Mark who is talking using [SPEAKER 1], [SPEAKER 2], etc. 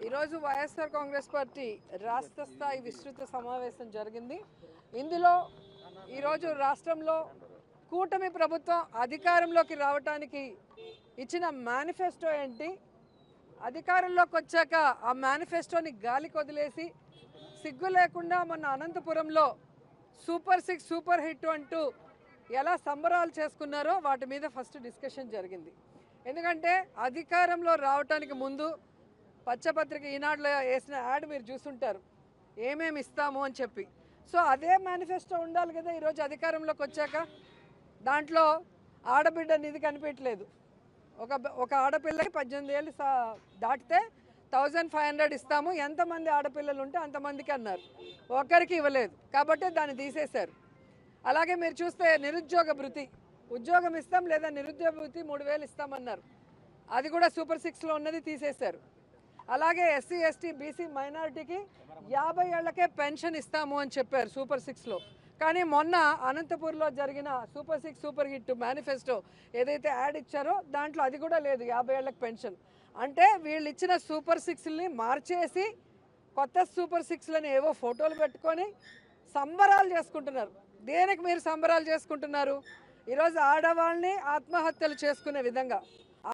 [SPEAKER 1] ఈరోజు వైఎస్ఆర్ కాంగ్రెస్ పార్టీ రాష్ట్ర స్థాయి విస్తృత సమావేశం జరిగింది. ఇందులో ఈరోజు రాష్ట్రంలో కూటమి ప్రభుత్వం అధికారంలోకి రావడానికి ఇచ్చిన మేనిఫెస్టో ఏంటి, అధికారంలోకి వచ్చాక ఆ మేనిఫెస్టోని గాలికి వదిలేసి సిగ్గు లేకుండా మొన్న అనంతపురంలో సూపర్ 6 సూపర్ హిట్ అంటూ ఎలా సంబరాలు చేసుకున్నారో వాటి మీద ఫస్ట్ డిస్కషన్ జరిగింది. ఎందుకంటే అధికారంలో రావడానికి ముందు పచ్చపత్రిక ఈనాడులో వేసిన యాడ్ మీరు చూస్తుంటారు, ఏమేమి ఇస్తాము అని చెప్పి. సో అదే మేనిఫెస్టో ఉండాలి కదా ఈరోజు అధికారంలోకి వచ్చాక. దాంట్లో ఆడబిడ్డ నిధి కనిపించలేదు. ఒక ఆడపిల్లకి 18 ఏళ్ళు దాటితే 1500 ఇస్తాము, ఎంతమంది ఆడపిల్లలు ఉంటే అంతమందికి అన్నారు. ఒక్కరికి ఇవ్వలేదు కాబట్టి దాన్ని తీసేశారు. అలాగే మీరు చూస్తే నిరుద్యోగ భృతి, ఉద్యోగం ఇస్తాం లేదా నిరుద్యోగ భృతి 3000 ఇస్తామన్నారు, అది కూడా సూపర్ 6లో ఉన్నది తీసేశారు. అలాగే ఎస్సీ ఎస్టీ బీసీ మైనారిటీకి 50 ఏళ్లకే పెన్షన్ ఇస్తాము అని చెప్పారు సూపర్ 6లో. కానీ మొన్న అనంతపూర్లో జరిగిన సూపర్ 6 సూపర్ హిట్ మేనిఫెస్టో ఏదైతే యాడ్ ఇచ్చారో దాంట్లో అది కూడా లేదు, 50 ఏళ్లకు పెన్షన్. అంటే వీళ్ళు ఇచ్చిన సూపర్ 6ని మార్చేసి కొత్త సూపర్ 6లని ఏవో ఫోటోలు పెట్టుకొని సంబరాలు చేసుకుంటున్నారు. దేనికి మీరు సంబరాలు చేసుకుంటున్నారు? ఈరోజు ఆడవాళ్ళని ఆత్మహత్యలు చేసుకునే విధంగా